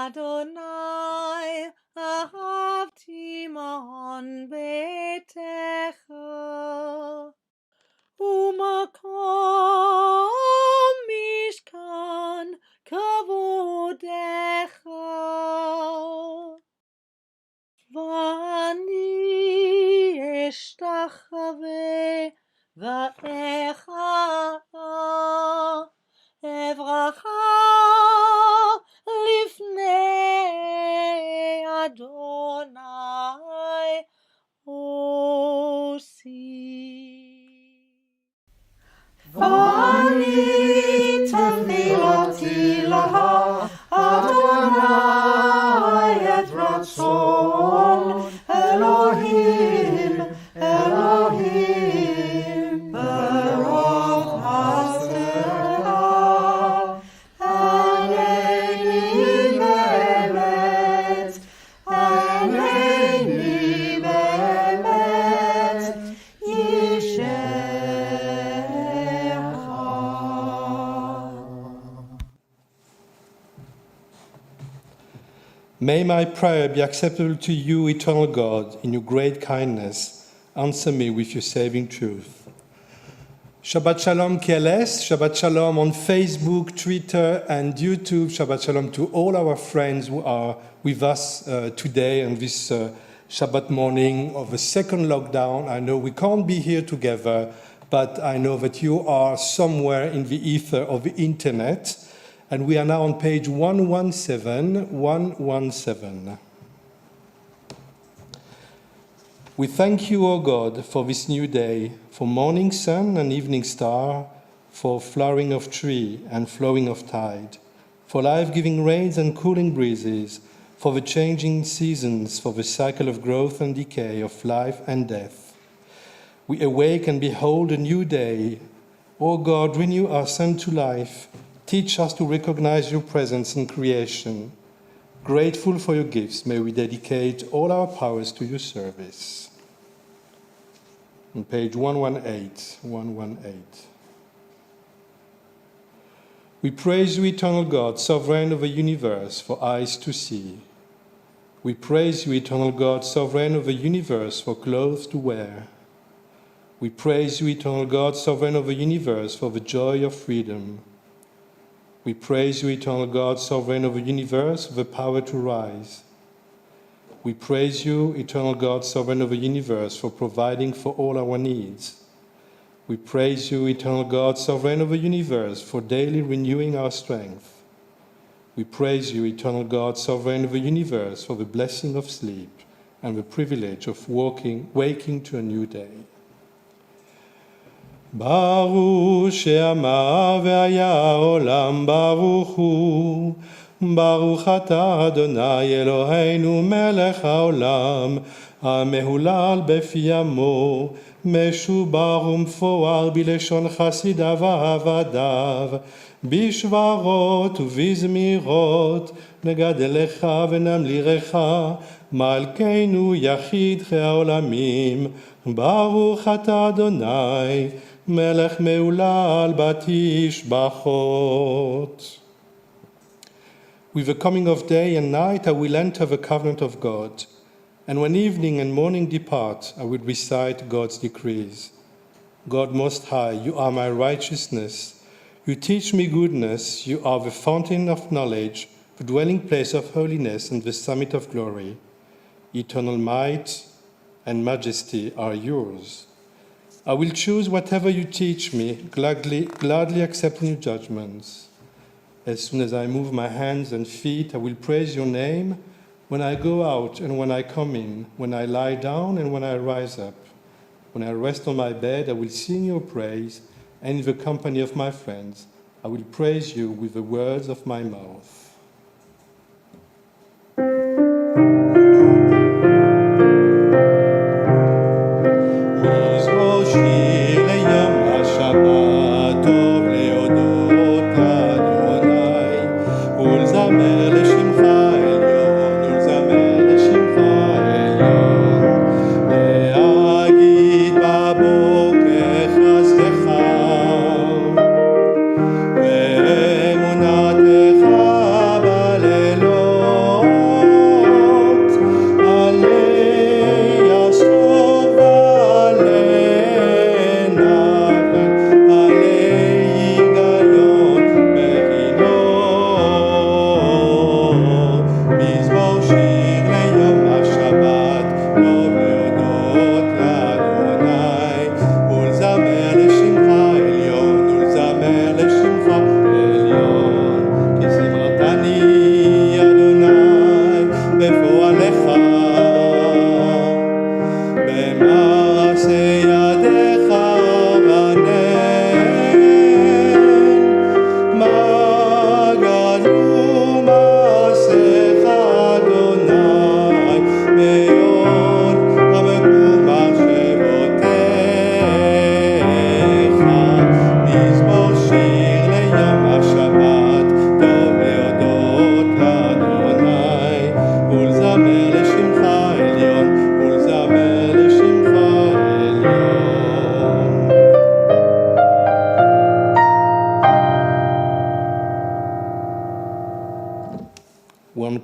Adonai, ahavti mon betecha, umakom mishkan kavodecha. Vani eshtachave va'echa evracha lifnei Adonai osi. Vani tefilati laha Adonai et ratzon Elohim, Elohim, Baruch Hasema, Aneni be'emet, Aneni be'emet, Yishecha. May my prayer be acceptable to you, eternal God, in your great kindness. Answer me with your saving truth. Shabbat Shalom KLS, Shabbat Shalom on Facebook, Twitter, and YouTube. Shabbat Shalom to all our friends who are with us today on this Shabbat morning of the second lockdown. I know we can't be here together, but I know that you are somewhere in the ether of the internet. And we are now on page 117. We thank you, O God, for this new day, for morning sun and evening star, for flowering of tree and flowing of tide, for life-giving rains and cooling breezes, for the changing seasons, for the cycle of growth and decay, of life and death. We awake and behold a new day. O God, renew us unto life. Teach us to recognize your presence in creation. Grateful for your gifts, may we dedicate all our powers to your service. On page 118. We praise you, eternal God, sovereign of the universe, for eyes to see. We praise you, eternal God, sovereign of the universe, for clothes to wear. We praise you, eternal God, sovereign of the universe, for the joy of freedom. We praise you, eternal God, sovereign of the universe, for the power to rise. We praise you, eternal God, sovereign of the universe, for providing for all our needs. We praise you, eternal God, sovereign of the universe, for daily renewing our strength. We praise you, eternal God, sovereign of the universe, for the blessing of sleep and the privilege of waking to a new day. Baruch she'amar ve'haya olam baruch hu. Baruch atah Adonai Eloheinu melech haolam, המהולל בפי עמו, משובר ומפואר בלשון חסידיו ועבדיו, בשברות ובזמירות, נגדלך ונמלירך, מלכנו יחיד העולמים, ברוך אתה אדוני, מלך מהולל בתשבחות. With the coming of day and night, I will enter the covenant of God. And when evening and morning depart, I will recite God's decrees. God Most High, you are my righteousness. You teach me goodness. You are the fountain of knowledge, the dwelling place of holiness, and the summit of glory. Eternal might and majesty are yours. I will choose whatever you teach me, gladly accepting your judgments. As soon as I move my hands and feet, I will praise your name when I go out and when I come in, when I lie down and when I rise up. When I rest on my bed, I will sing your praise, and in the company of my friends, I will praise you with the words of my mouth.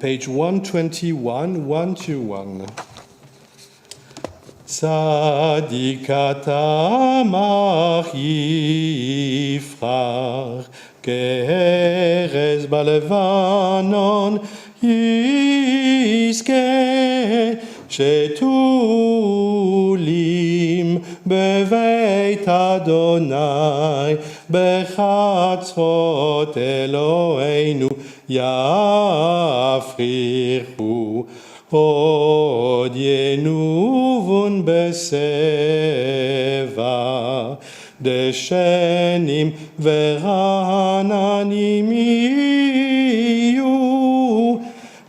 Page 121, 121. Tzadik ata mach yifrach, ke'erez balevanon yizke, shetulim beveit Adonai, bechatzot Eloheinu yafrichu, od ינובון בסבע, דשנים ורעננים יהיו,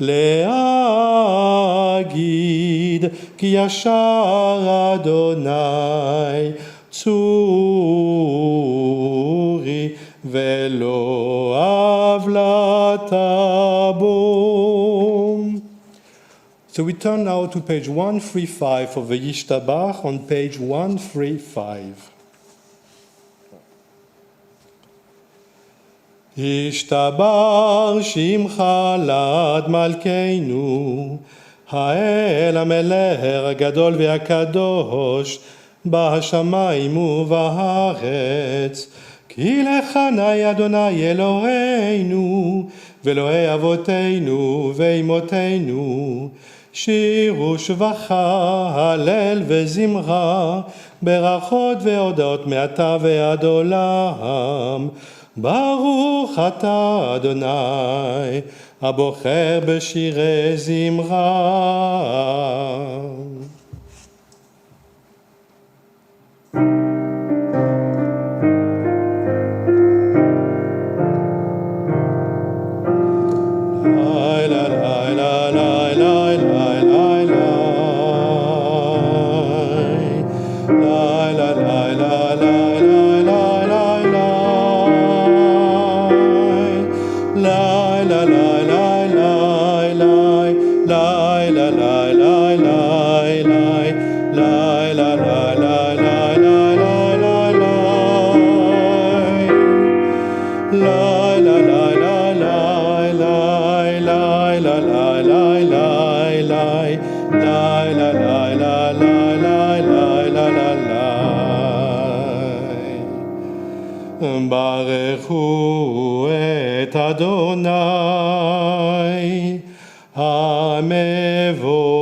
להגיד כי ישר אדוני צורי ולא עוולתה בו. So we turn now to page 135 of the Yishtabach, on page 135. ישתבח שמך לעד מלכנו, האל המלך הגדול והקדוש, בשמיים ובארץ. כי לך נאי אדוני אלוהינו, ואלוהי אבותינו ואמותינו, שירו שבחה, הלל וזמרה, ברכות והודות מעתה ועד עולם. ברוך אתה אדוני, הבוחר בשירי זמרה. La la la la la la la la la la. ברכו את אדוני המבורך.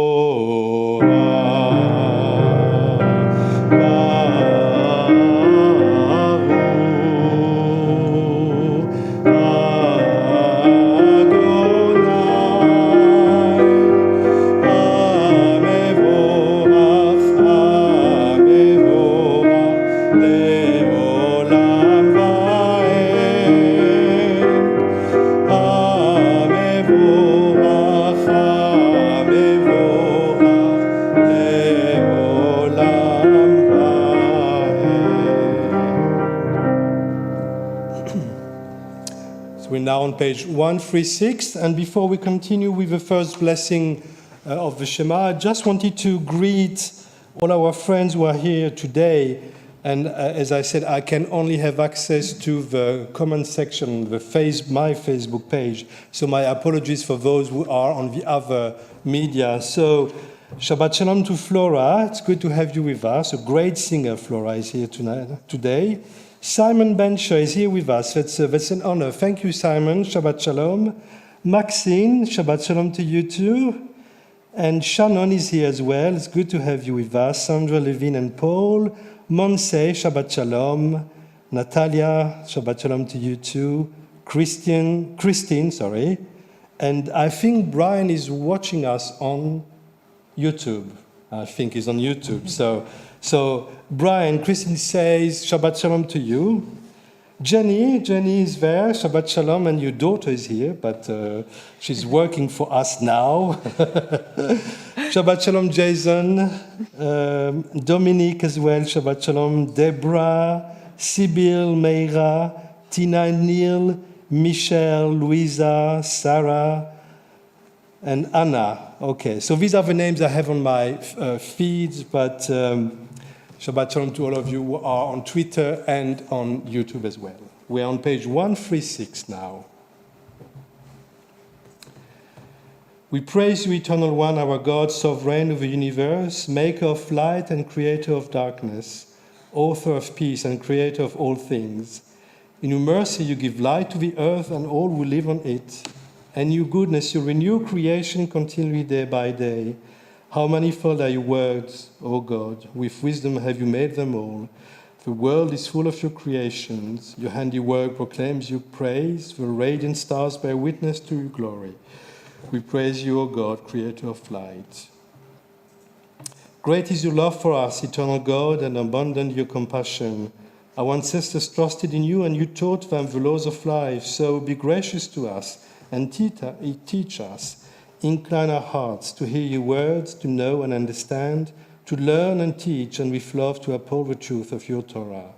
We're now on page 136, and before we continue with the first blessing of the Shema, I just wanted to greet all our friends who are here today. And as I said, I can only have access to the comment section, my Facebook page. So my apologies for those who are on the other media. So Shabbat Shalom to Flora. It's good to have you with us. A great singer, Flora, is here today. Simon Bencher is here with us. That's an honor. Thank you, Simon. Shabbat Shalom. Maxine, Shabbat Shalom to you too. And Shannon is here as well. It's good to have you with us. Sandra, Levine, and Paul. Monse, Shabbat Shalom. Natalia, Shabbat Shalom to you too. Christine, And I think Brian is watching us on YouTube. I think he's on YouTube. So Brian, Christine says, Shabbat Shalom to you. Jenny is there, Shabbat Shalom, and your daughter is here, but she's working for us now. Shabbat Shalom, Jason. Dominique as well, Shabbat Shalom. Deborah, Sibyl, Meira, Tina and Neil, Michelle, Louisa, Sarah, and Anna. Okay, so these are the names I have on my feeds, but Shabbat Shalom to all of you who are on Twitter and on YouTube as well. We're on page 136 now. We praise you, Eternal One, our God, sovereign of the universe, maker of light and creator of darkness, author of peace and creator of all things. In your mercy you give light to the earth and all who live on it, and in your goodness you renew creation continually day by day. How manifold are your words, O God, with wisdom have you made them all. The world is full of your creations, your handiwork proclaims your praise, the radiant stars bear witness to your glory. We praise you, O God, creator of light. Great is your love for us, eternal God, and abundant your compassion. Our ancestors trusted in you, and you taught them the laws of life. So be gracious to us and teach us. Incline our hearts to hear your words, to know and understand, to learn and teach, and with love to uphold the truth of your Torah.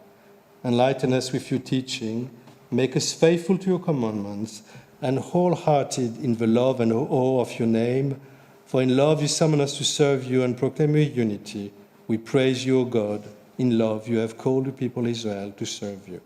Enlighten us with your teaching, make us faithful to your commandments, and wholehearted in the love and awe of your name. For in love you summon us to serve you and proclaim your unity. We praise you, O God. In love you have called the people Israel to serve you.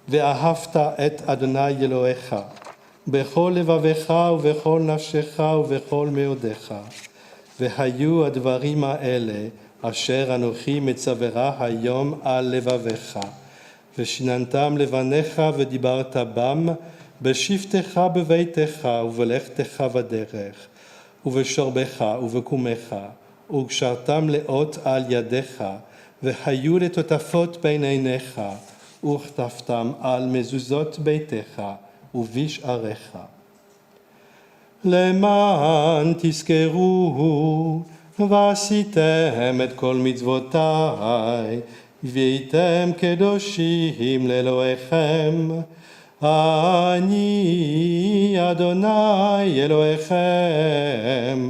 ואהבת את אדוני אלוהיך בכל לבבך ובכל נפשך ובכל מאודיך. והיו הדברים האלה אשר אנוכי מצווך היום על לבביך, ושיננתם לבניך ודיברת בם, בשבתך בביתך ובלכתך בדרך, ובשורבך ובקומך, וקשרתם לאות על ידיך, והיו לטוטפות בין עיניך, וכתבתם על מזוזות ביתך ובשעריך. למען תזכרו ועשיתם את כל מצוותיי, והייתם קדושים לאלוהיכם. אני אדוני אלוהיכם,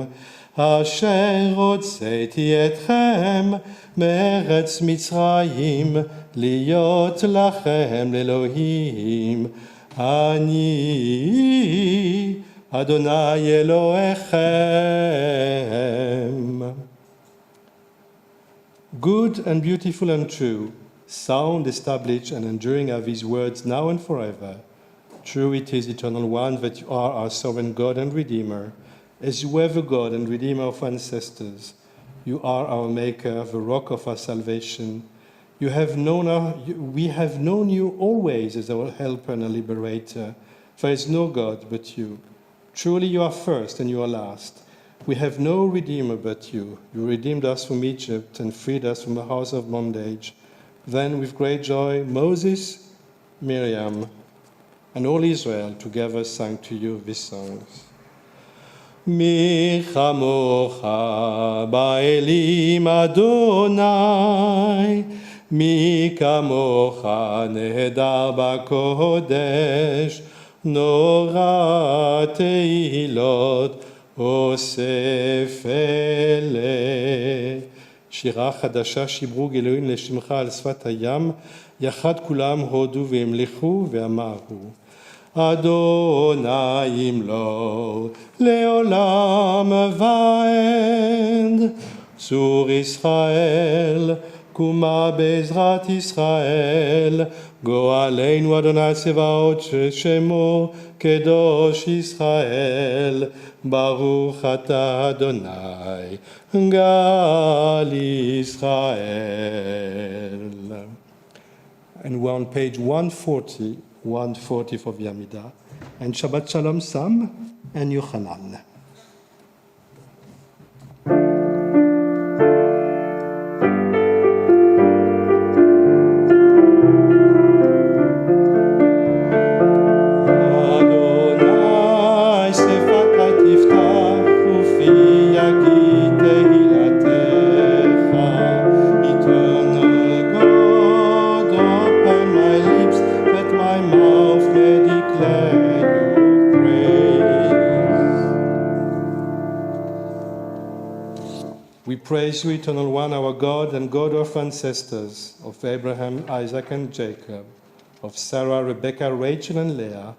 אשר הוצאתי אתכם מארץ מצרים, להיות לכם לאלוהים. אני אדוני אלוהיכם. Good and beautiful and true, sound, established and enduring are these words now and forever. True it is, Eternal One, that you are our sovereign God and Redeemer, as you were the God and Redeemer of our ancestors. You are our Maker, the rock of our salvation. We have known you always as our helper and our liberator. There is no God but you. Truly you are first and you are last. We have no Redeemer but you. You redeemed us from Egypt and freed us from the house of bondage. Then with great joy, Moses, Miriam, and all Israel together sang to you these songs. Mi chamocha ba'elim Adonai, mi kamocha nehedar ba'kodesh, nora tehilot אוסף אלה. שירה חדשה שיברו גילויים לשמך על שפת הים, יחד כולם הודו והמליכו ואמרו, אדוני ימלוך לעולם ועד. צור ישראל, קומה בעזרת ישראל, גואלנו אדוני צבאות ששמו קדוש ישראל. Baruch atah Adonai, Gal Yisrael. And we're on page 140 for the Amidah. And Shabbat Shalom Sam and Yochanan. Praise you, Eternal One, our God and God of ancestors, of Abraham, Isaac, and Jacob, of Sarah, Rebekah, Rachel, and Leah,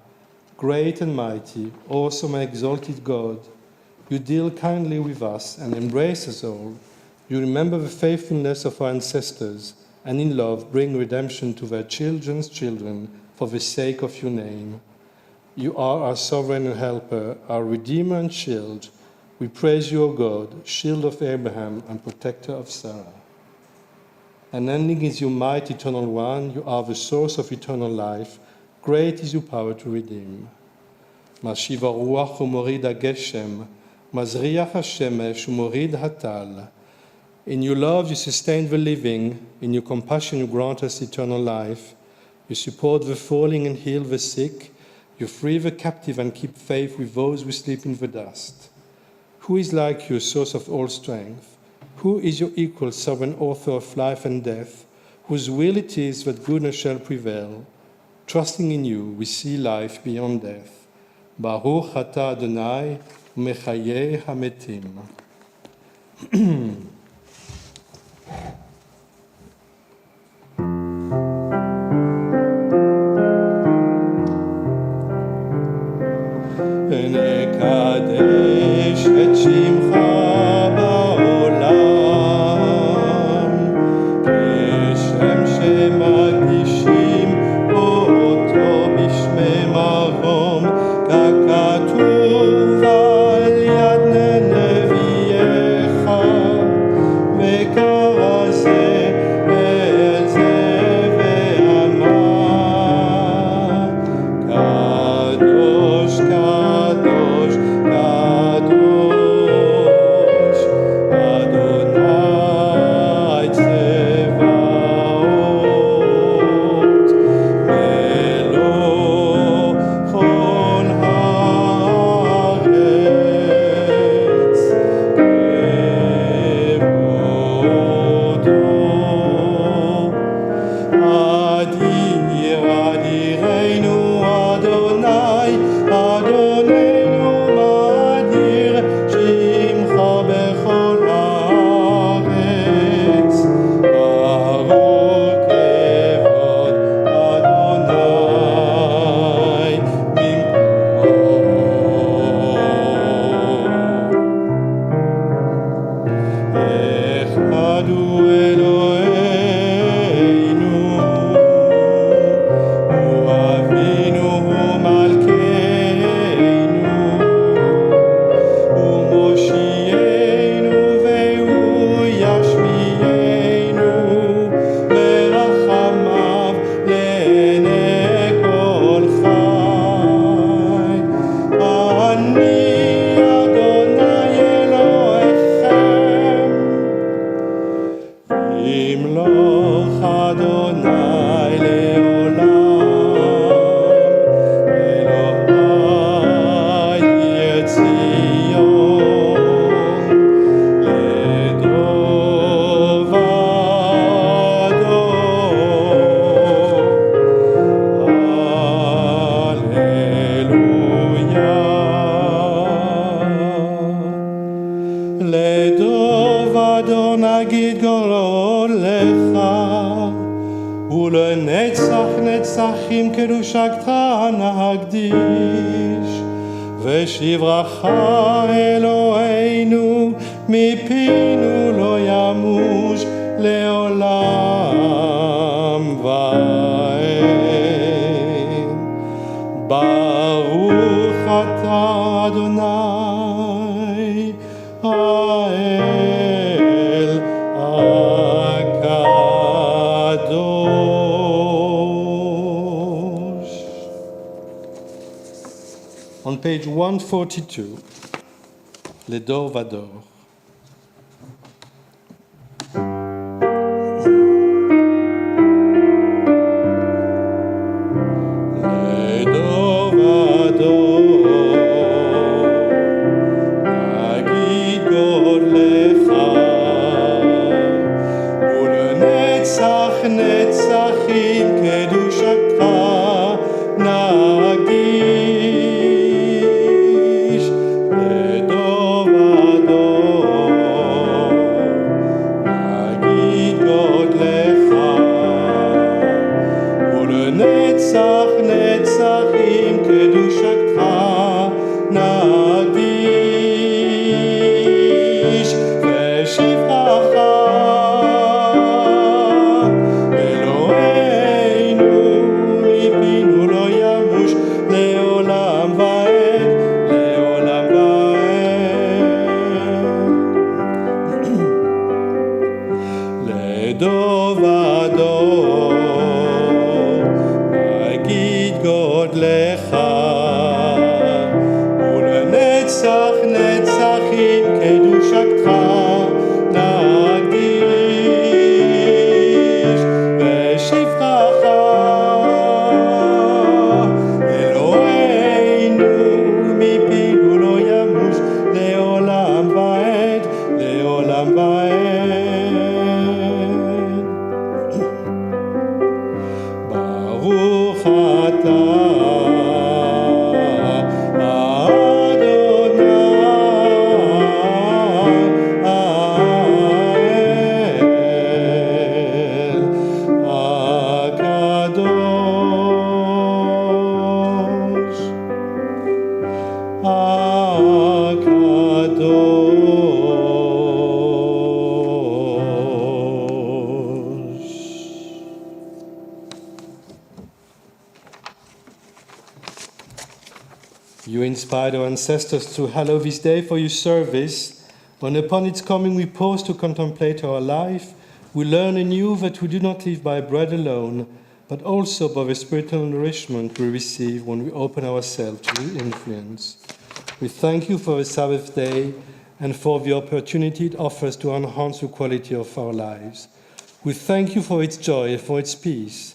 great and mighty, awesome and exalted God. You deal kindly with us and embrace us all. You remember the faithfulness of our ancestors, and in love bring redemption to their children's children for the sake of your name. You are our sovereign and helper, our Redeemer and shield. We praise you, O God, shield of Abraham and protector of Sarah. Unending is your might, Eternal One. You are the source of eternal life. Great is your power to redeem. Mashiv haruach umorid hageshem, mazriach hashemesh umorid hatal. In your love you sustain the living. In your compassion you grant us eternal life. You support the falling and heal the sick. You free the captive and keep faith with those who sleep in the dust. Who is like you, source of all strength? Who is your equal, sovereign author of life and death, whose will it is that goodness shall prevail? Trusting in you, we see life beyond death. Baruch atah Adonai, mechayeh hametim. נקדש את שמך בעולם, כשם שמקדישים אותו בשמי מרום, ככתוב על יד נביאך. לדור ודור נגיד גורלך, ולנצח נצחים קדושתך נקדיש. ושברך אלוהינו מפינו לא ימוש לעולם ועד. ברוך אתה אדוני האל הקדוש. On page 142, לדור ודור. נצחים קדושתך נקדיש. לדור ודור נגיד גודלך, ולנצח נצחים קדושתך נקדיש. ושבחך לדור ודור נגיד גודלך, ולנצח נצחים קדושתך נקדיש. ושבחך אלוהינו מפינו לא ימוש לעולם ועד, לעולם ועד. ברוך אתה אדוני האל הקדוש, הקדוש. You inspired our ancestors to hallow this day for your service. When upon its coming we pause to contemplate our life, we learn anew that we do not live by bread alone, but also by the spiritual nourishment we receive when we open ourselves to the influence. We thank you for the Sabbath day and for the opportunity it offers to enhance the quality of our lives. We thank you for its joy and for its peace.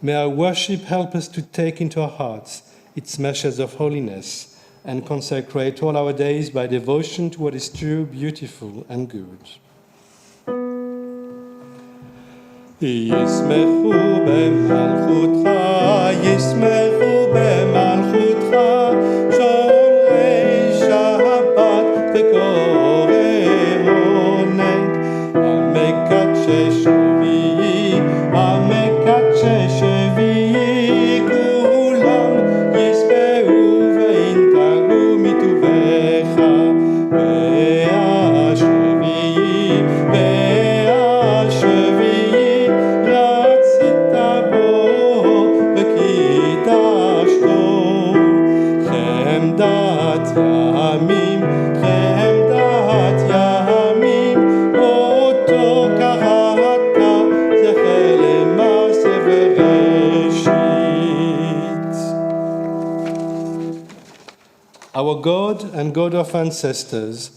May our worship help us to take into our hearts its measures of holiness and consecrate all our days by devotion to what is true, beautiful, and good. ישמחו במלכותך, ישמחו במלכותך, שומרי שבת וקוראי עונג, המקדשי שביעי, המקדשי שביעי, כולם ישבעו וינתגעו מטובך, והשביעי, והשביעי, רצית בו וקידשתו, חמדת ימים, חמדת ימים, אותו קראת, זכר למעשה בראשית. Our God and God of ancestors,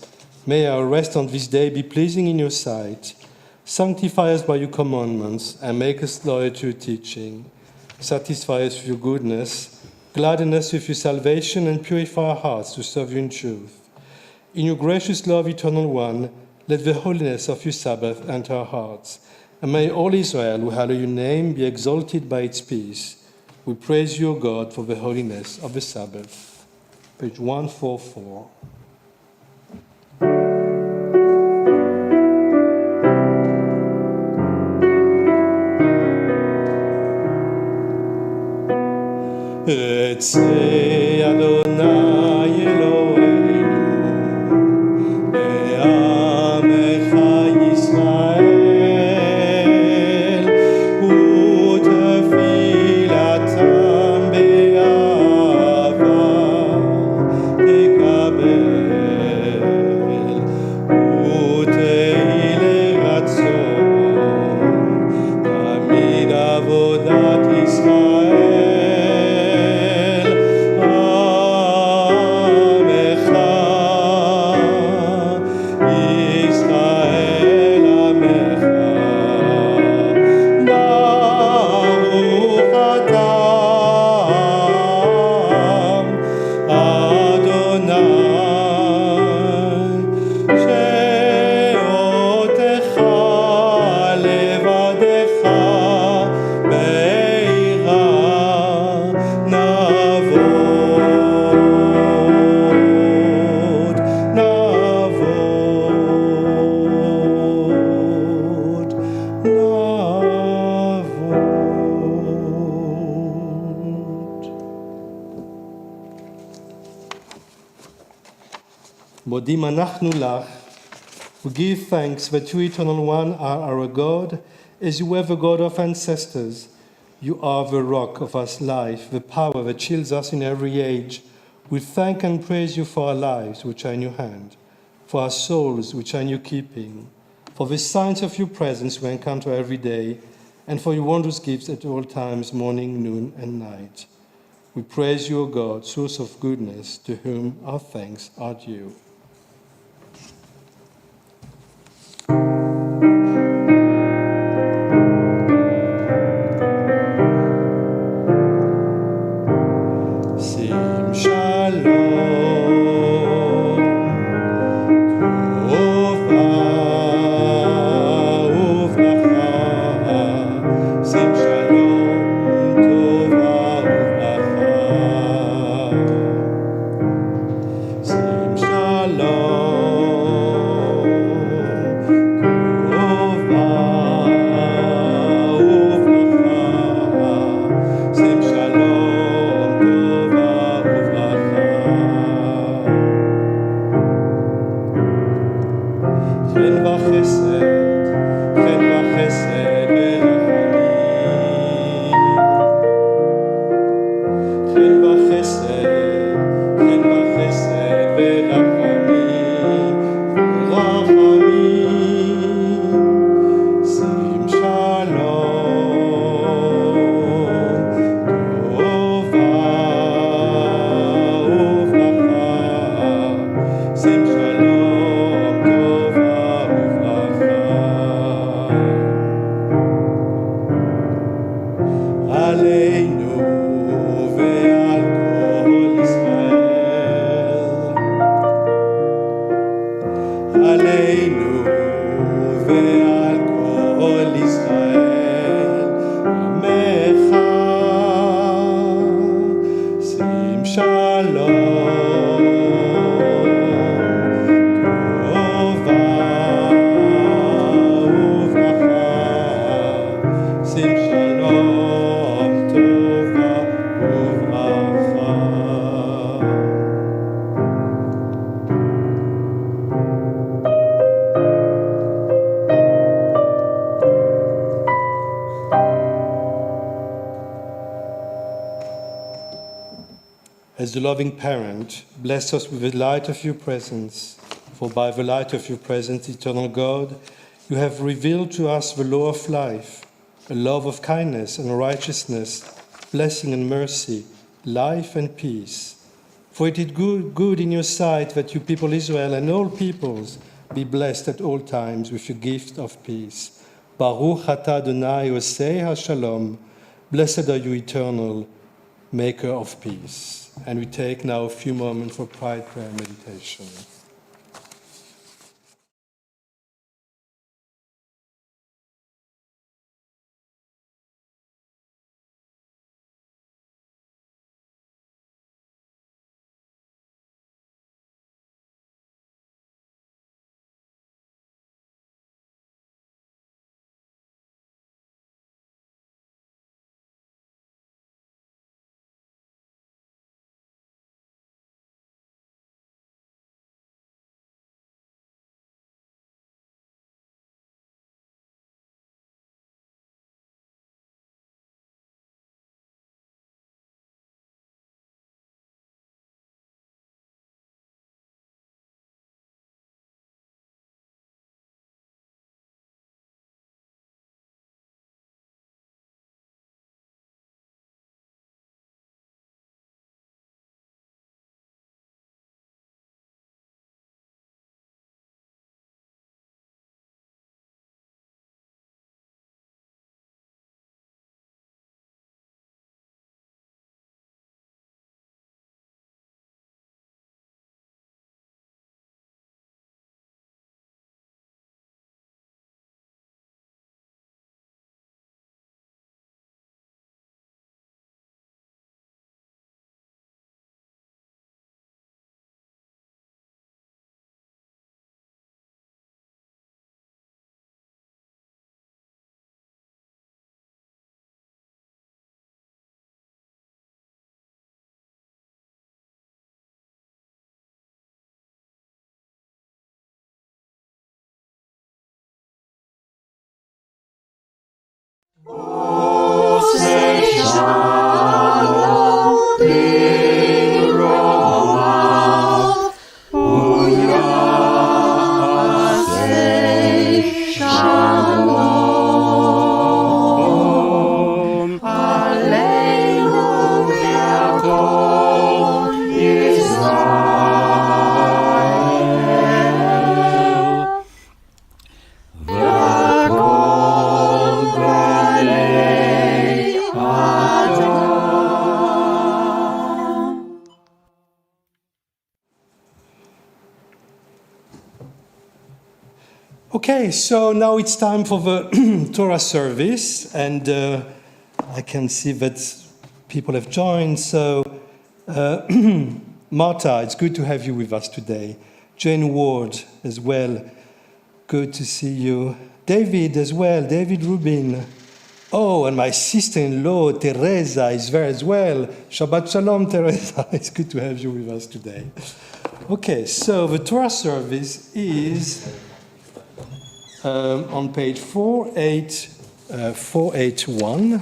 may our rest on this day be pleasing in your sight. Sanctify us by your commandments and make us loyal to your teaching. Satisfy us with your goodness, gladden us with your salvation, and purify our hearts to serve you in truth. In your gracious love, eternal one, let the holiness of your Sabbath enter our hearts. And may all Israel who hallow your name be exalted by its peace. We praise you, O God, for the holiness of the Sabbath. Page 144. Yetzei Adonai Eloheinu Le'amecha Yisrael U'tefilatam be'ahava tekabel U'tei leratzon Tamid avodat Yisrael Modim anachnu lach. We give thanks that you, Eternal One, are our God, as you were the God of ancestors. You are the rock of our life, the power that shields us in every age. We thank and praise you for our lives, which are in your hand, for our souls, which are in your keeping, for the signs of your presence we encounter every day, and for your wondrous gifts at all times, morning, noon, and night. We praise you, O God, source of goodness, to whom our thanks are due. Sim shalom, tova uvracha. Sim shalom, tova uvracha. Sim shalom, tova uvracha. Sim shalom, tova uvracha. Chen v'chesed, chen v'chesed v'rachamim. Chen v'chesed, chen v'chesed v'rachamim, v'rachamim. Sim shalom, tova uvracha. Sim shalom, tova uvracha. Aleinu ve'al kol Israel. Aleinu ve'al kol Israel. Amecha. Sim shalom. Tova uvracha. Sim shalom, tova uvracha. As the loving parent, bless us with the light of your presence, for by the light of your presence, eternal God, you have revealed to us the law of life, a love of kindness and righteousness, blessing and mercy, life and peace. For it is good in your sight that you people Israel and all peoples be blessed at all times with your gift of peace. Baruch atah Adonai Osei HaShalom. Blessed are you, eternal maker of peace. And we take now a few moments for quiet prayer meditation. Oh, say shalom, Biromah. Booyah, say shalom. Aleinu v'yakol Yisrael. V'kol b'nei Adam. Okay, so now it's time for the Torah service, and I can see that people have joined. So, Martha, it's good to have you with us today. Jane Ward as well, good to see you. David as well, David Rubin. Oh, and my sister-in-law, Teresa, is there as well. Shabbat shalom, Teresa. It's good to have you with us today. Okay, so the Torah service is on page 481.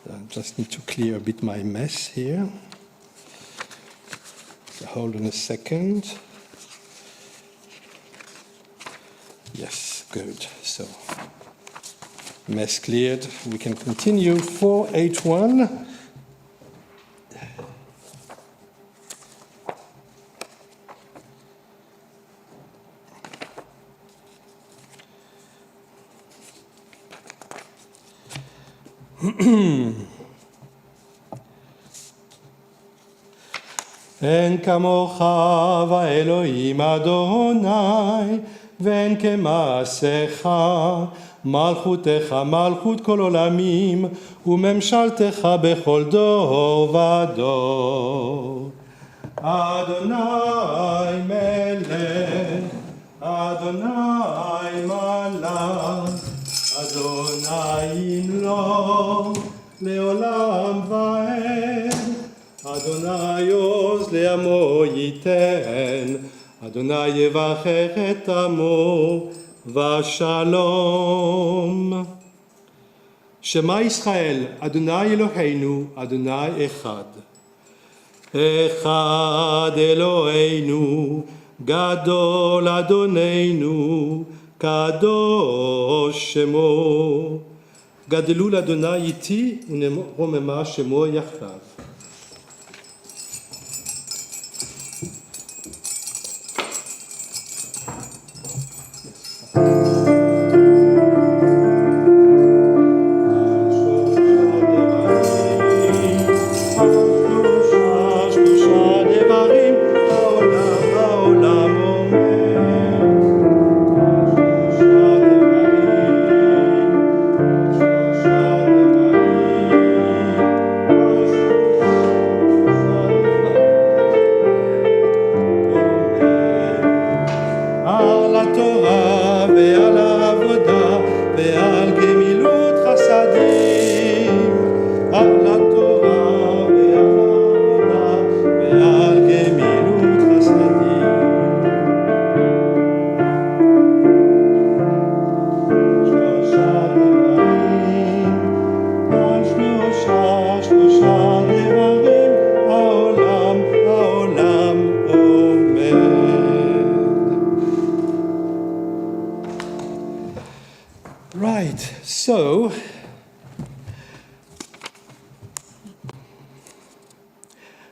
I just need to clear a bit my mess here. So hold on a second. Yes, good. So, mess cleared. We can continue. 481. אין כמוך ואלוהים אדוני, ואין כמעשיך, מלכותך מלכות כל עולמים, וממשלתך בכל דור ודור. אדוני מלך, אדוני מלך, אדוני ימלוך לעולם ועד. אדוני עוז לעמו ייתן, אדוני יברכך את עמו ושלום. שמע ישראל, אדוני אלוהינו, אדוני אחד. אחד אלוהינו, גדול אדוננו, קדוש שמו. גדלו לאדוני איתי ונרוממה שמו יחדיו.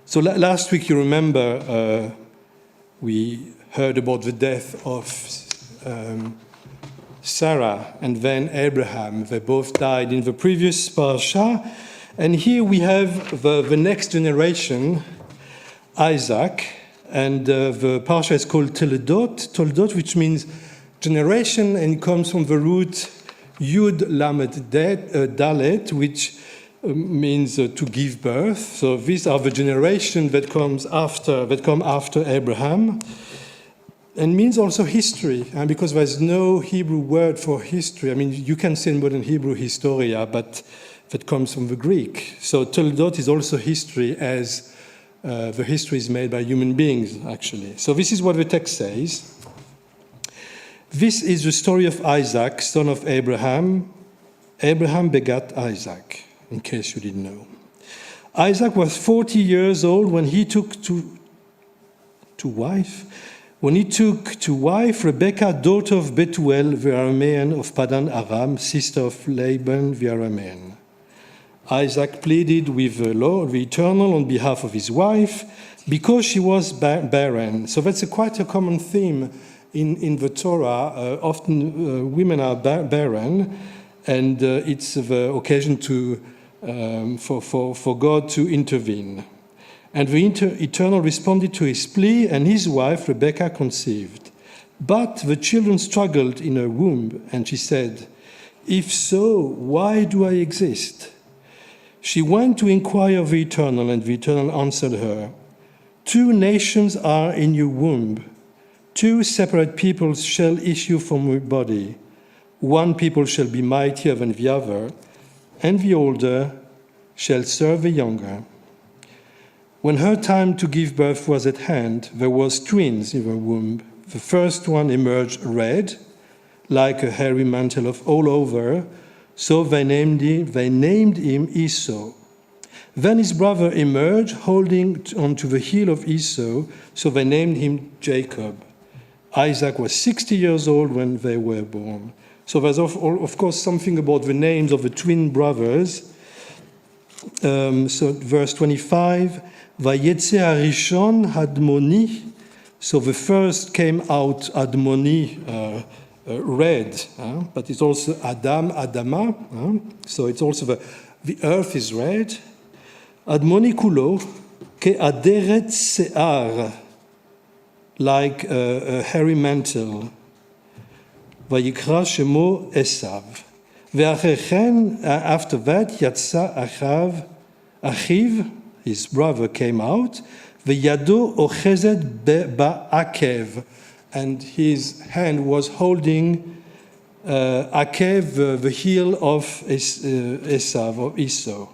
So last week, you remember, we heard about the death of Sarah and then Abraham. They both died in the previous parsha. And here we have the next generation, Isaac. And the parsha is called Tol'dot, which means generation, and comes from the root Yud Lamed Dalet, which means to give birth. So these are the generation that come after Abraham, and means also history. And because there's no Hebrew word for history, I mean, you can say in modern Hebrew historia, but that comes from the Greek. So Tol'dot is also history, as the history is made by human beings, actually. So this is what the text says. This is the story of Isaac, son of Abraham. Abraham begat Isaac, in case you didn't know. Isaac was 40 years old when he took to wife Rebekah, daughter of Bethuel the Aramean of Padan Aram, sister of Laban the Aramean. Isaac pleaded with the Lord, the Eternal, on behalf of his wife because she was barren. So that's quite a common theme in the Torah. Often women are barren, and it's the occasion for God to intervene. And the Eternal responded to his plea, and his wife Rebekah conceived. But the children struggled in her womb, and she said, "If so, why do I exist?" She went to inquire of the Eternal, and the Eternal answered her, "Two nations are in your womb. Two separate peoples shall issue from your body. One people shall be mightier than the other, and the older shall serve the younger." When her time to give birth was at hand, there was twins in her womb. The first one emerged red, like a hairy mantle of all over, so they named him Esau. Then his brother emerged, holding onto the heel of Esau, so they named him Jacob. Isaac was 60 years old when they were born. So there's of course something about the names of the twin brothers. So verse 25, Vayetze Harishon Admoni. So the first came out Admoni, red, but it's also Adam, Adama. So it's also the earth is red. Admoni kulo ke aderet se'ar, like a hairy mantle. Vayikra shemo Esav. After that, Yatsa Achiv, his brother, came out. V'yado ochezet ba'akev, and his hand was holding Akev, the heel of Esav, of Esau,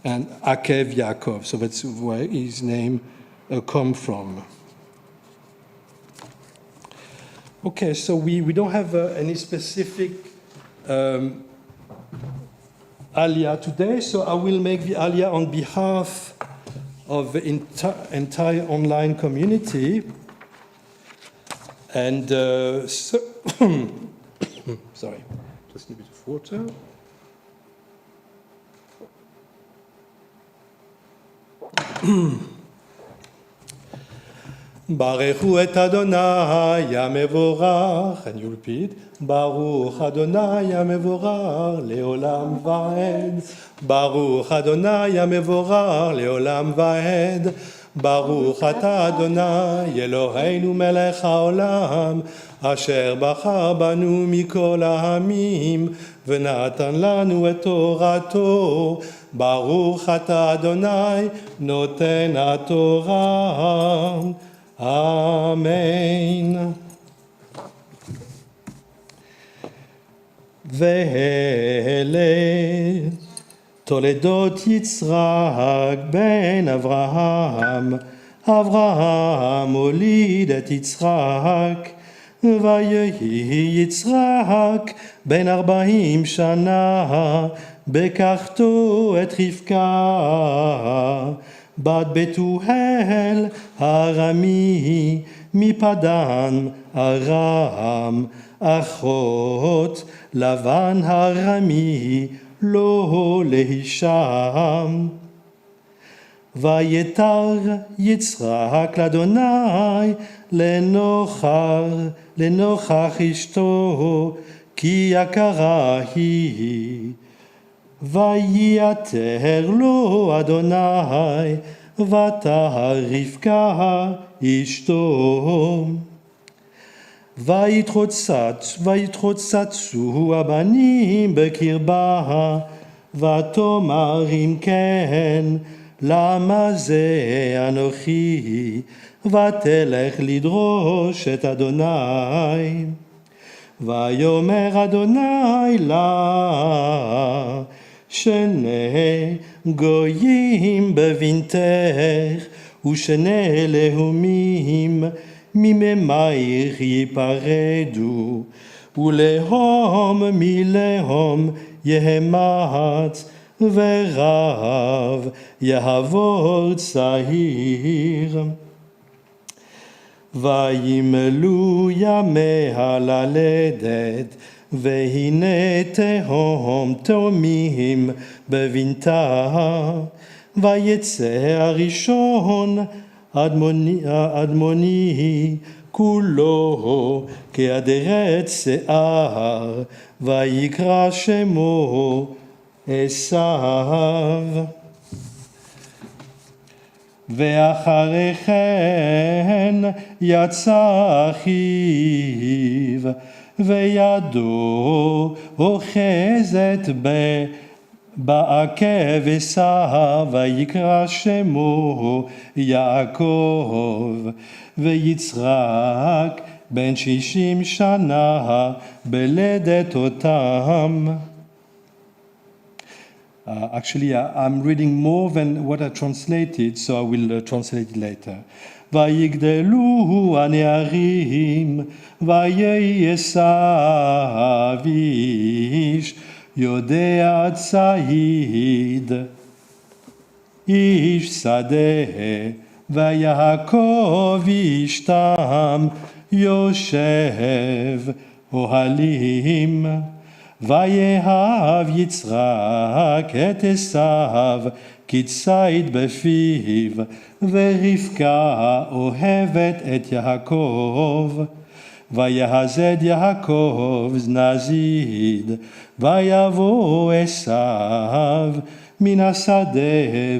and Akev Yaakov. So that's where his name come from. Okay, so we don't have any specific Aliyah today, so I will make the Aliyah on behalf of the entire online community. And sorry, just a bit of water. Baruchu et Adonai HaMevorach, and you repeat, Baruch Adonai HaMevorach leolam vaed, Baruch Adonai HaMevorach leolam vaed, Baruch Ata Adonai Eloheinu melech haolam, asher bachar banu mikol ha'amim, v'natan lanu et torato, Baruch Ata Adonai noten haTorah. Amen. Ve'ele Tol'dot Yitzrak ben Avraham, Avraham olid et Yitzrak, Vayehi Yitzrak ben 40 shana, bekachto et Rivka, Bat Betuel Arami Mipadan Aram, Achot Lavan Harami Lo Lehisham. Vayetar Yitzrak l'Adonai lenochach ishto ki yakara hi. Vayiater lo Adonai vatahar Rivka ishto. Vayitrotsatsu abanim bekirba vatomar im ken lama ze anochi vatelech lidrosh et Adonai. Vayomer Adonai la shene goyim bevinter ushene lehumim ממאיר ייפרדו, ולהום מלהום יהמץ, ורב יעבור צעיר. וימלאו ימיה ללדת, והנה תהום תאומים בבנתה. ויצא הראשון אדמוני, כולו כעדרת שיער, ויקרא שמו עשיו. ואחרי כן יצא אחיו, וידו אוחזת בעקב עשיו, ויקרא שמו יעקב. ויצחק בן 60 שנה בלדת אותם. Actually, I'm reading more than what I translated, so I will translate it later. ויגדלו הנערים, ויהי עשיו איש יודע ציד, איש שדה, ויעקב איש תם יושב אוהלים. ויאהב יצחק את עשיו כציד בפיו, ורבקה אוהבת את יעקב. ויחזד יעקב נזיד, ויבוא עשיו מן השדה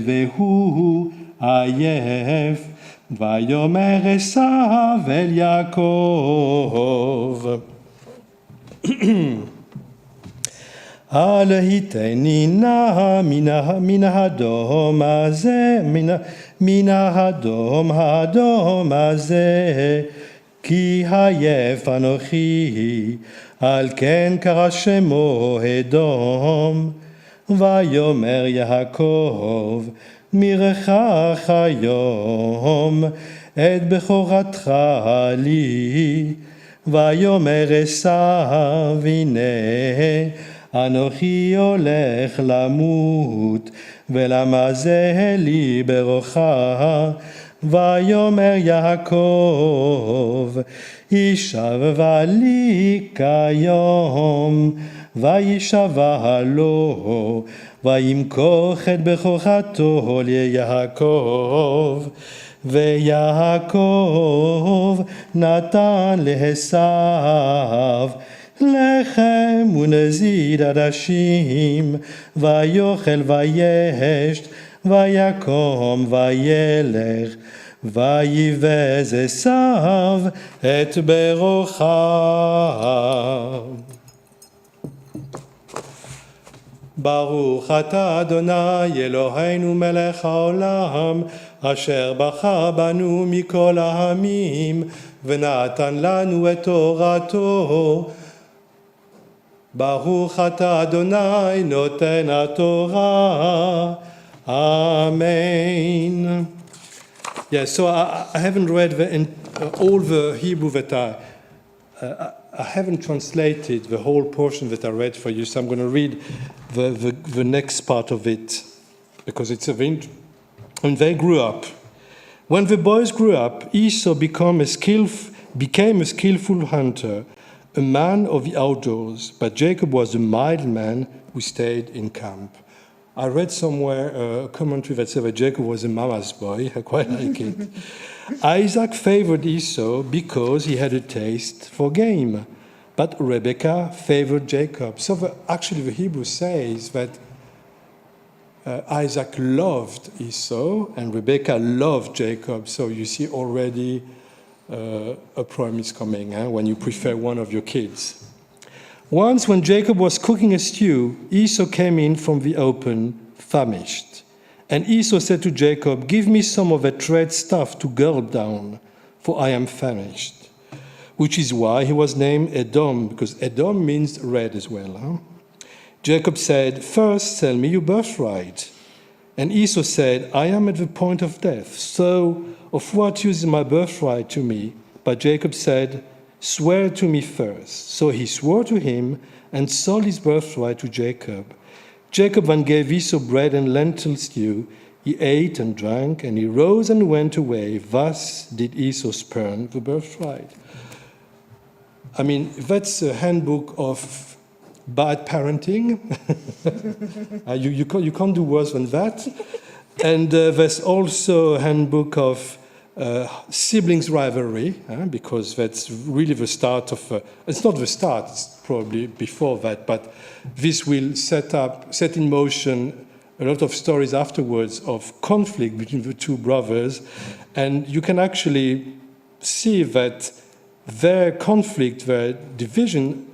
והוא עייף. ויאמר עשיו אל יעקב, אל היתני נא מן האדום הזה, מן האדום הזה, כי עייף אנוכי, על כן קרא שמו אדום. ויאמר יעקב, מרחך היום את בכורתך לי. ויאמר עשיו, הנה אנוכי הולך למות, ולמה זה לי ברוחה? ויאמר יעקב, הישבע לי כיום. וישבע לו, וימכוך את בכורתו ליעקב. ויעקב נתן לעשיו לחם ונזיד עדשים, ויאכל וישת, ויקום וילך. ויבז עשיו את ברוכיו. ברוך אתה אדוני אלוהינו מלך העולם, אשר בחר בנו מכל העמים, ונתן לנו את תורתו. ברוך אתה אדוני נותן התורה. Amen. Yeah, so I haven't read all the Hebrew that I haven't translated the whole portion that I read for you, so I'm going to read the next part of it, because it's when they grew up. When the boys grew up, Esau became a skillful hunter, a man of the outdoors, but Jacob was a mild man who stayed in camp. I read somewhere a commentary that said that Jacob was a mama's boy. I quite like it. Isaac favored Esau because he had a taste for game, but Rebekah favored Jacob. So actually the Hebrew says that Isaac loved Esau and Rebekah loved Jacob. So you see already a problem is coming when you prefer one of your kids. Once when Jacob was cooking a stew, Esau came in from the open, famished. And Esau said to Jacob, "Give me some of that red stuff to gulp down, for I am famished." Which is why he was named Edom, because Edom means red as well. Jacob said, "First sell me your birthright." And Esau said, "I am at the point of death, so of what use is my birthright to me? But Jacob said, "Swear to me first." So he swore to him and sold his birthright to Jacob. Jacob then gave Esau bread and lentil stew. He ate and drank, and he rose and went away. Thus did Esau spurn the birthright. I mean, that's a handbook of bad parenting. You can't do worse than that. And there's also a handbook of siblings rivalry, because that's really the start of, it's not the start, it's probably before that, but this will set in motion a lot of stories afterwards of conflict between the two brothers. And you can actually see that their conflict, their division,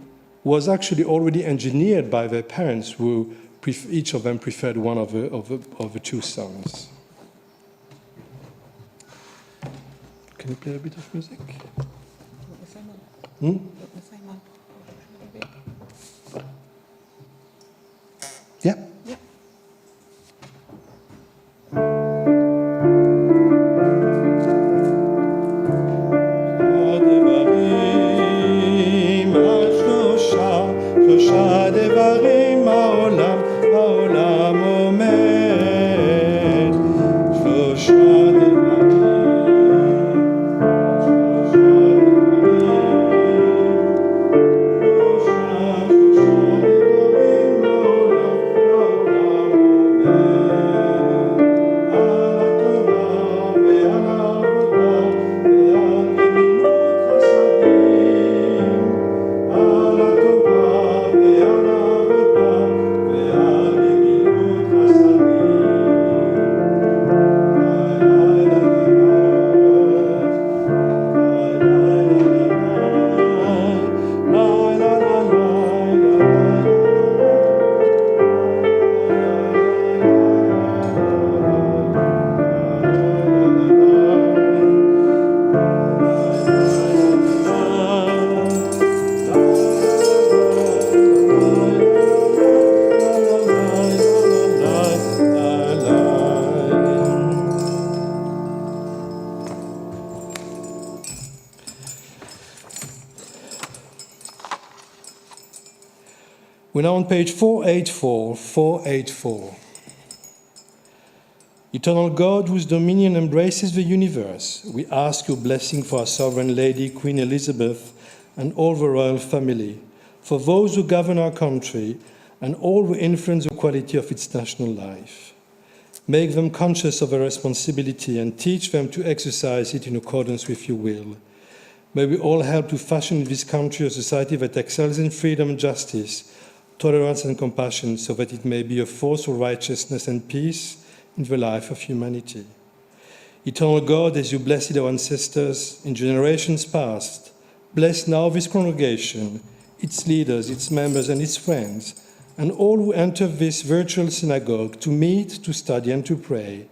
was actually already engineered by their parents, who each of them preferred one of the two sons. Can you play a bit of music? Yeah. שלושה דברים העולם עומד, שלושה We're now on page 484. Eternal God, whose dominion embraces the universe, we ask your blessing for our sovereign lady, Queen Elizabeth, and all the royal family, for those who govern our country, and all who influence the quality of its national life. Make them conscious of their responsibility and teach them to exercise it in accordance with your will. May we all help to fashion in this country a society that excels in freedom and justice, tolerance and compassion, so that it may be a force for righteousness and peace in the life of humanity. Eternal God, as you blessed our ancestors in generations past, bless now this congregation, its leaders, its members, and its friends, and all who enter this virtual synagogue to meet, to study, and to pray.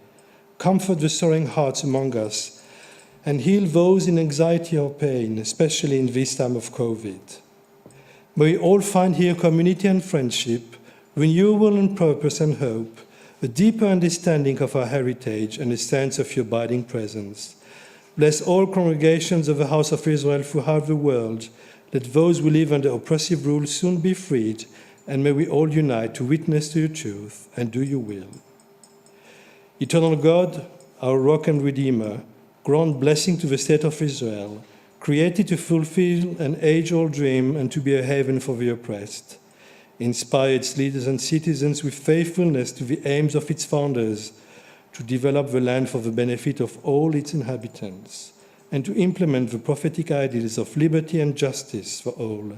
Comfort the sorrowing hearts among us, and heal those in anxiety or pain, especially in this time of COVID. May we all find here community and friendship, renewal and purpose and hope, a deeper understanding of our heritage and a sense of your abiding presence. Bless all congregations of the House of Israel throughout the world. Let those who live under oppressive rule soon be freed, and may we all unite to witness to your truth and do your will. Eternal God, our rock and redeemer, grant blessing to the state of Israel, created to fulfill an age-old dream and to be a haven for the oppressed. Inspire its leaders and citizens with faithfulness to the aims of its founders, to develop the land for the benefit of all its inhabitants, and to implement the prophetic ideals of liberty and justice for all.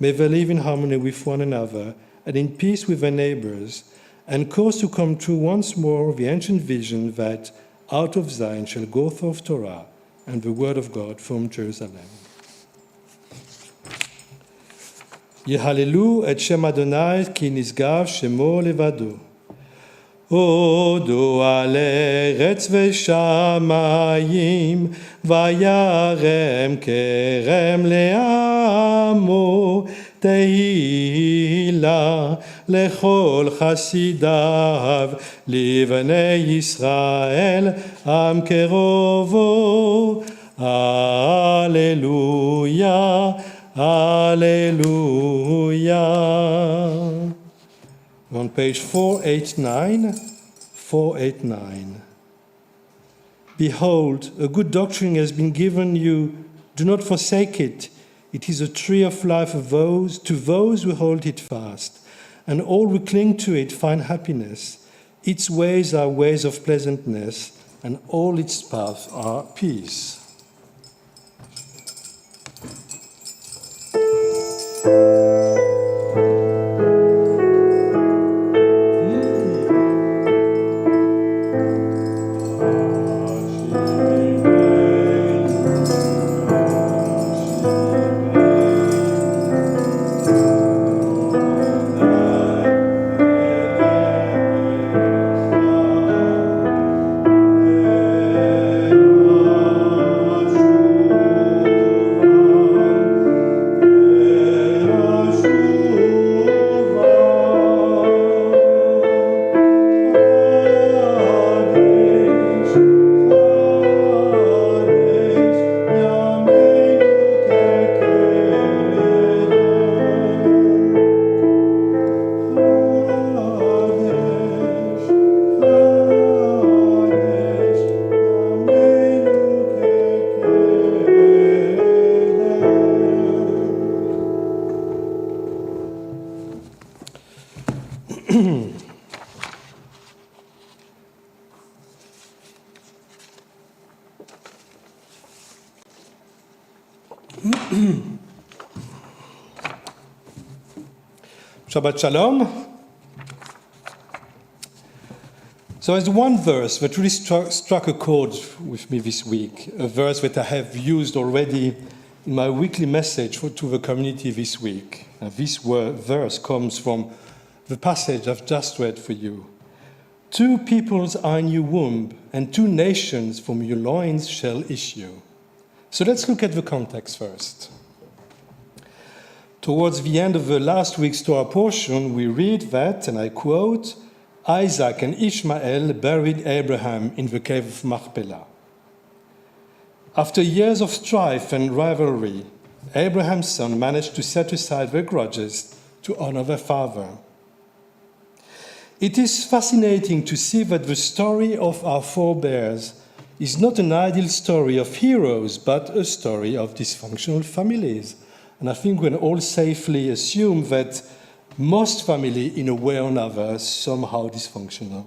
May they live in harmony with one another and in peace with their neighbors, and cause to come true once more the ancient vision that out of Zion shall go forth Torah, and the word of God from Jerusalem. Yehallelu et Shem Adonai ki nisgav shemo levado. Odu al eretz v'shamayim vayarem kerem le'amo tehila lechol chasidav livnei Yisrael am kerovo Alleluia, Alleluia. On page 489. Behold, a good doctrine has been given you. Do not forsake it. It is a tree of life to those who hold it fast. And all who cling to it find happiness. Its ways are ways of pleasantness, and all its paths are peace. Shabbat shalom. So there's one verse that really struck a chord with me this week, a verse that I have used already in my weekly message to the community this week. And this verse comes from the passage I've just read for you. 2 peoples are in your womb, and 2 nations from your loins shall issue. So let's look at the context first. Towards the end of the last week's Torah portion, we read that, and I quote, Isaac and Ishmael buried Abraham in the cave of Machpelah. After years of strife and rivalry, Abraham's son managed to set aside their grudges to honor their father. It is fascinating to see that the story of our forebears is not an ideal story of heroes, but a story of dysfunctional families. And I think we can all safely assume that most families, in a way or another, are somehow dysfunctional.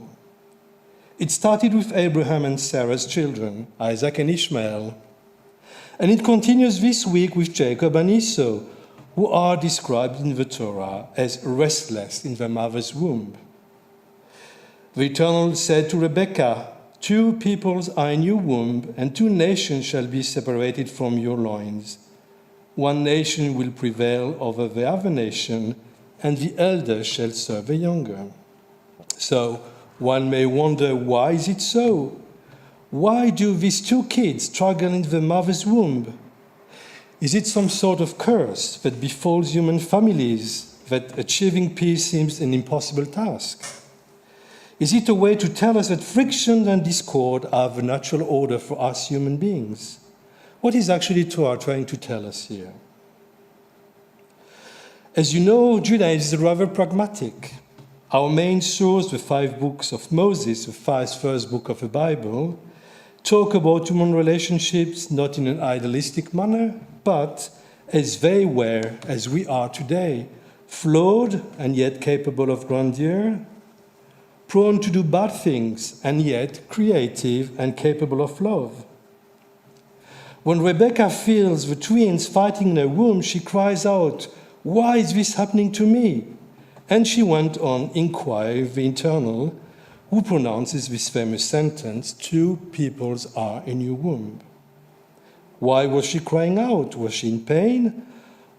It started with Abraham and Sarah's children, Isaac and Ishmael. And it continues this week with Jacob and Esau, who are described in the Torah as restless in their mother's womb. The Eternal said to Rebekah, 2 peoples are in your womb, and 2 nations shall be separated from your loins. 1 nation will prevail over the other nation, and the elder shall serve the younger. So one may wonder, why is it so? Why do these 2 kids struggle in the mother's womb? Is it some sort of curse that befalls human families, that achieving peace seems an impossible task? Is it a way to tell us that friction and discord are the natural order for us human beings? What is actually Torah trying to tell us here? As you know, Judaism is rather pragmatic. Our main source, the 5 books of Moses, the first book of the Bible, talk about human relationships not in an idealistic manner, but as they were, as we are today, flawed and yet capable of grandeur, prone to do bad things and yet creative and capable of love. When Rebekah feels the twins fighting in her womb, she cries out, "Why is this happening to me?" And she went on inquiring the Eternal, who pronounces this famous sentence, 2 peoples are in your womb. Why was she crying out? Was she in pain?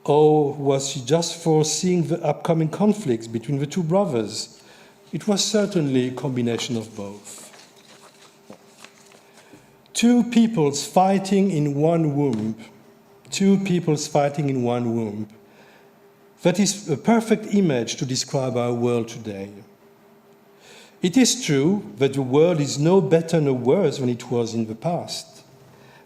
Or was she just foreseeing the upcoming conflicts between the 2 brothers? It was certainly a combination of both. 2 peoples fighting in one womb. 2 peoples fighting in one womb. That is a perfect image to describe our world today. It is true that the world is no better nor worse than it was in the past.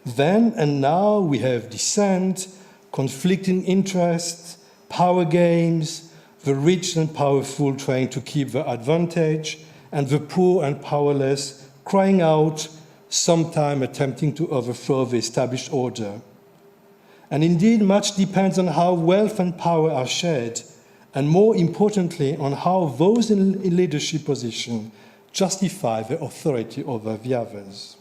Then and now we have dissent, conflicting interests, power games, the rich and powerful trying to keep their advantage, and the poor and powerless crying out, sometime attempting to overthrow the established order. And indeed, much depends on how wealth and power are shared, and more importantly, on how those in leadership position justify their authority over the others.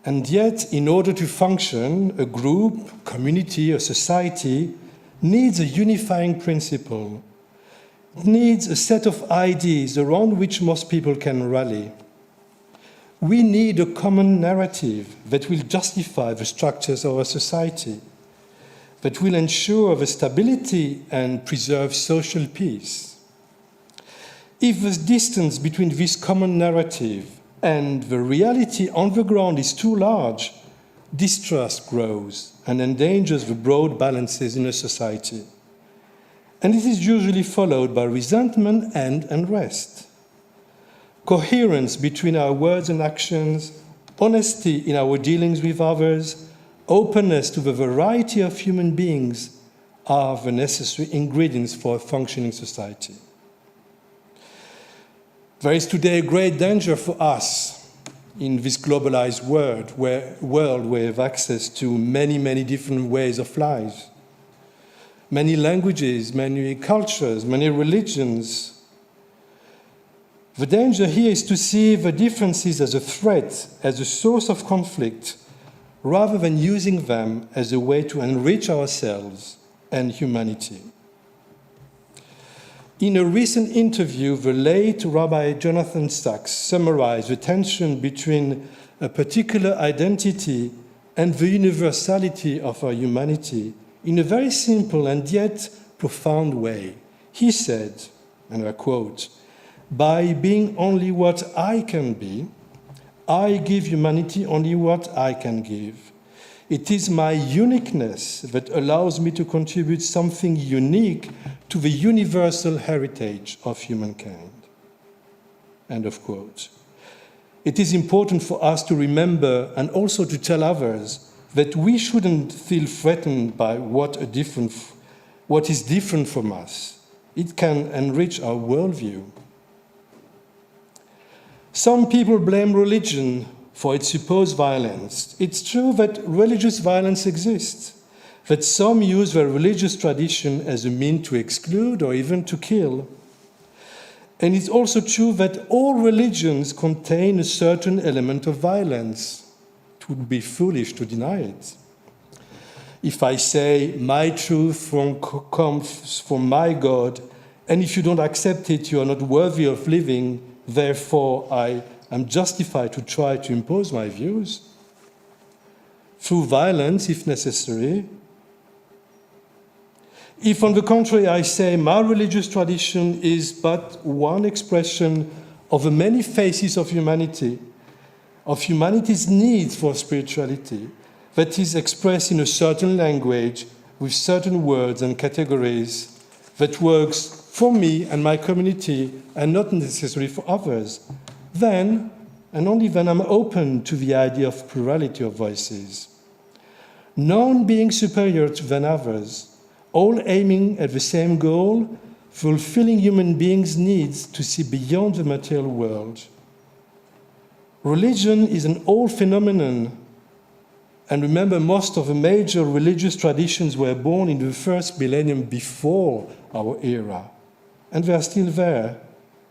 And yet, in order to function, a group, community, a society needs a unifying principle. It needs a set of ideas around which most people can rally. We need a common narrative that will justify the structures of our society, that will ensure the stability and preserve social peace. If the distance between this common narrative and the reality on the ground is too large, distrust grows and endangers the broad balances in a society. And it is usually followed by resentment and unrest. Coherence between our words and actions, honesty in our dealings with others, openness to the variety of human beings are the necessary ingredients for a functioning society. There is today a great danger for us in this globalized world where we have access to many different ways of life, many languages, many cultures, many religions. The danger here is to see the differences as a threat, as a source of conflict, rather than using them as a way to enrich ourselves and humanity. In a recent interview, the late Rabbi Jonathan Sachs summarized the tension between a particular identity and the universality of our humanity in a very simple and yet profound way. He said, and I quote, "By being only what I can be, I give humanity only what I can give. It is my uniqueness that allows me to contribute something unique to the universal heritage of humankind." End of quote. It is important for us to remember and also to tell others that we shouldn't feel threatened by what is different from us. It can enrich our worldview. Some people blame religion for its supposed violence. It's true that religious violence exists, that some use their religious tradition as a means to exclude or even to kill. And it's also true that all religions contain a certain element of violence. It would be foolish to deny it. If I say, my truth comes from my God, and if you don't accept it, you are not worthy of living, therefore I am justified to try to impose my views through violence if necessary. If, on the contrary, I say my religious tradition is but one expression of the many faces of humanity, of humanity's need for spirituality, that is expressed in a certain language with certain words and categories that works for me and my community and not necessarily for others, then, and only then, I'm open to the idea of plurality of voices. None being superior than others, all aiming at the same goal, fulfilling human beings' needs to see beyond the material world. Religion is an old phenomenon, and remember, most of the major religious traditions were born in the first millennium before our era, and they are still there,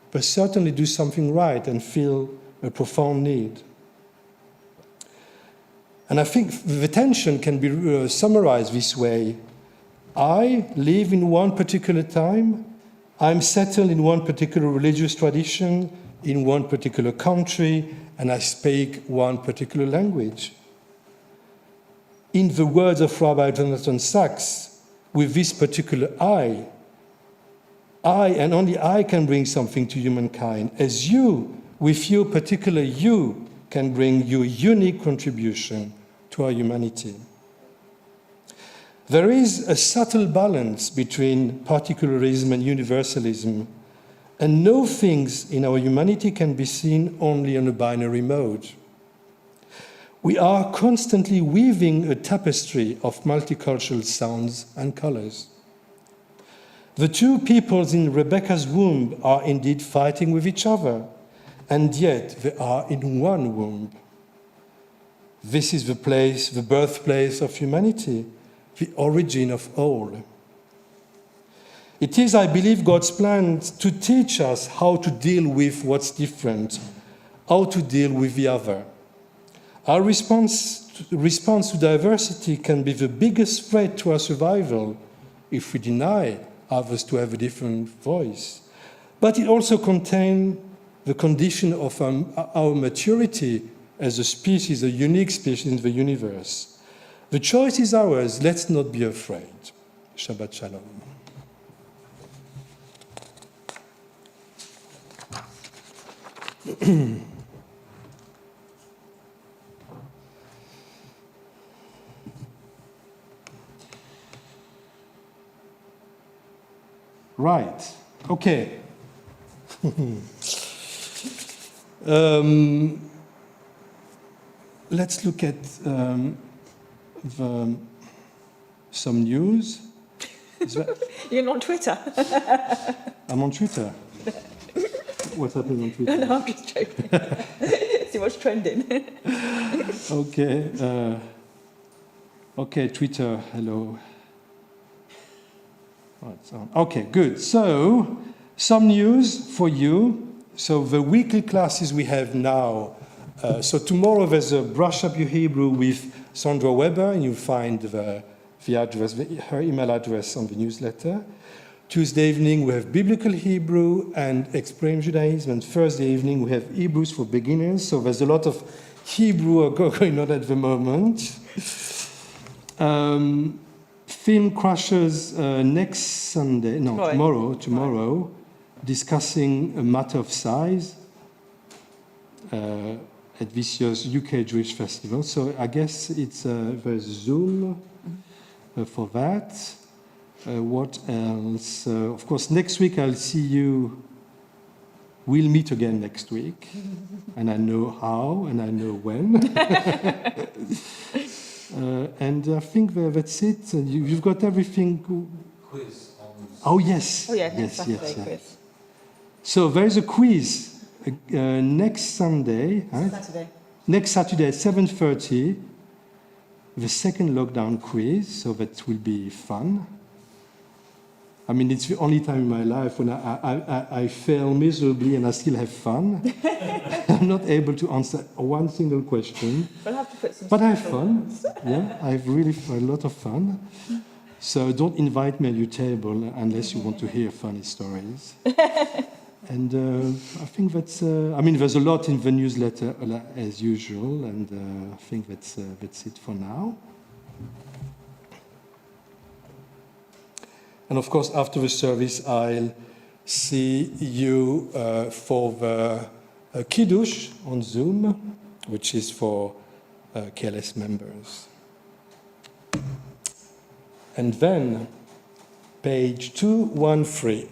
but certainly do something right and feel a profound need. And I think the tension can be summarized this way. I live in one particular time, I'm settled in one particular religious tradition, in one particular country, and I speak one particular language. In the words of Rabbi Jonathan Sachs, with this particular I and only I can bring something to humankind, as you, with your particular you, can bring your unique contribution to our humanity. There is a subtle balance between particularism and universalism, and no things in our humanity can be seen only in a binary mode. We are constantly weaving a tapestry of multicultural sounds and colors. The two peoples in Rebecca's womb are indeed fighting with each other, and yet they are in one womb. This is the place, the birthplace of humanity, the origin of all. It is, I believe, God's plan to teach us how to deal with what's different, how to deal with the other. Our response to diversity can be the biggest threat to our survival if we deny others to have a different voice. But it also contains the condition of our maturity as a species, a unique species in the universe. The choice is ours. Let's not be afraid. Shabbat shalom. Right. Okay. Let's look at some news. You're on Twitter. I'm on Twitter. What happened on Twitter? No, I'm just joking. See what's trending. Okay. Okay, Twitter, hello. Okay, good. So, some news for you. So, the weekly classes we have now. So, tomorrow there's a Brush Up Your Hebrew with Sandra Weber, and you'll find the address, her email address on the newsletter. Tuesday evening, we have Biblical Hebrew and Extreme Judaism. And Thursday evening, we have Hebrews for beginners. So, there's a lot of Hebrew going on at the moment. Film Crushers next Sunday, tomorrow, discussing a matter of size at this year's UK Jewish Festival. So I guess it's there's Zoom for that. What else? Of course, next week I'll see you. We'll meet again next week, and I know how and I know when. And I think that's it. You've got everything. Quiz on. Oh, yes. Oh, yeah, yes. quiz. So there's a quiz next Sunday. Saturday. Next Saturday at 7:30. The second lockdown quiz. So that will be fun. I mean, it's the only time in my life when I fail miserably and I still have fun. I'm not able to answer one single question. We'll have to put some. But I have fun. Yeah, I have really a lot of fun. So don't invite me at your table unless you want to hear funny stories. And I think that's. I mean, there's a lot in the newsletter as usual, and I think that's it for now. And of course, after the service, I'll see you for the Kiddush on Zoom, which is for KLS members. And then, page 213.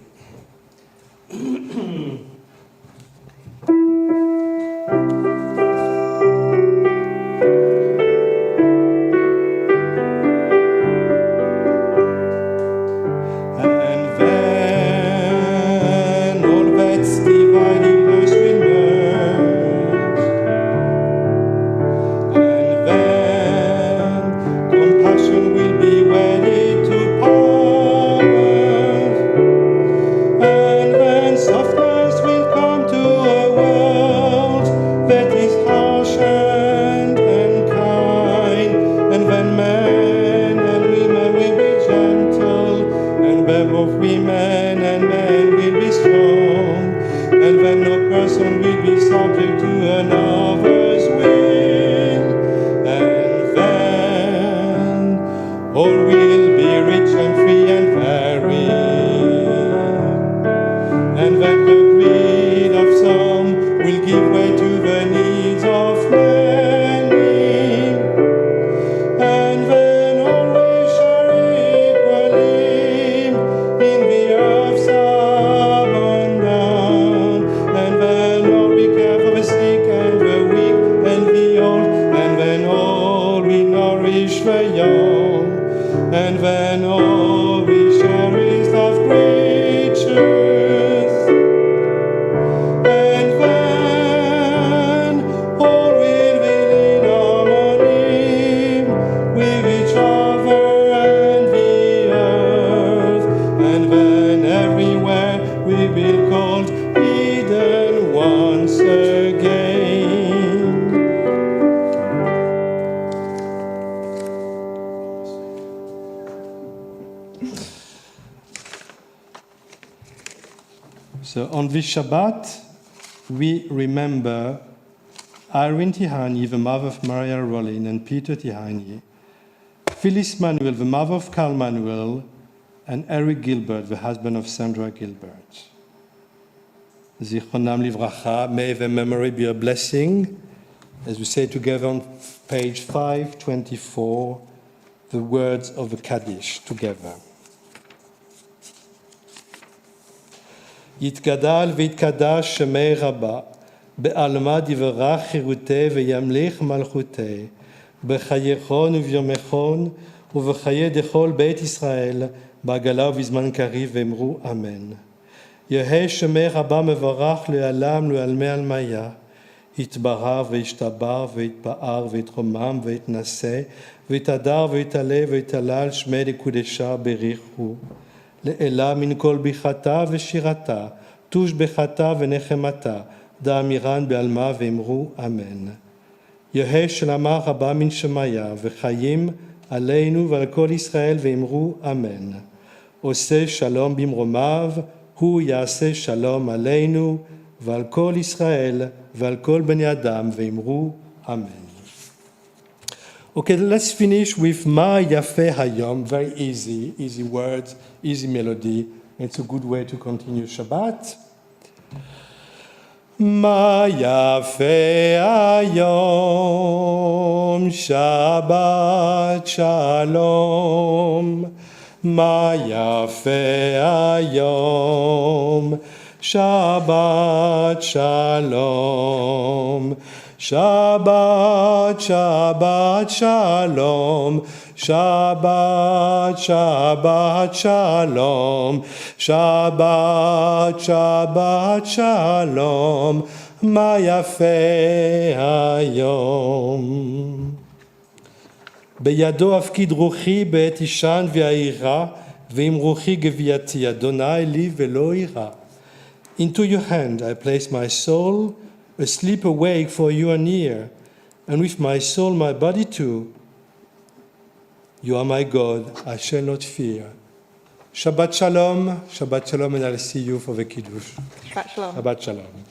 And then And when all we share is of creatures, and when all will be in harmony with each other and the earth, and when everywhere we will call Eden once again. So on this Shabbat, we remember Irene Tihani, the mother of Maria Rollin, and Peter Tihani, Phyllis Manuel, the mother of Carl Manuel, and Eric Gilbert, the husband of Sandra Gilbert. Zichronam livracha, may their memory be a blessing. As we say together on page 524, the words of the Kaddish together. יתגדל ויתקדש שמי רבה, בעלמא דברך חירותי וימליך מלכותי, בחייכון וביומכון ובחיי דכל בית ישראל, בעגלה ובזמן קריב ואמרו אמן. יהא שמי רבה מברך לעלם לעלמי עלמיה, יתברך וישתבר ויתפאר ויתרומם ויתנשא, ויתהדר ויתעלה ויתהלל שמי לקודשה בריחו. לאלה מן כל ביחתה ושירתה, תושבחתה ונחמתה, דאמירן בעלמה ואמרו אמן. יהא שלמה רבה מן שמיה, וחיים עלינו ועל כל ישראל ואמרו אמן. עושה שלום במרומיו, הוא יעשה שלום עלינו ועל כל ישראל ועל כל בני אדם ואמרו אמן. Okay, let's finish with Ma Yafe Hayom. Very easy words, easy melody. It's a good way to continue Shabbat. Ma Yafe Hayom, Shabbat Shalom. Ma Yafe Hayom, Shabbat Shalom. Shabbat, Shabbat, Shalom. Shabbat, Shabbat, Shalom. Shabbat, Shabbat, Shalom. Ma yafe hayom. בידו אפקיד רוחי בעת אישן והעירה, ועם רוחי גבייתי, אדוני לי ולא אירא. Into your hand I place my soul, asleep awake, for you are near, and with my soul, my body too. You are my God, I shall not fear. Shabbat shalom, and I'll see you for the Kiddush. Shabbat shalom. Shabbat shalom.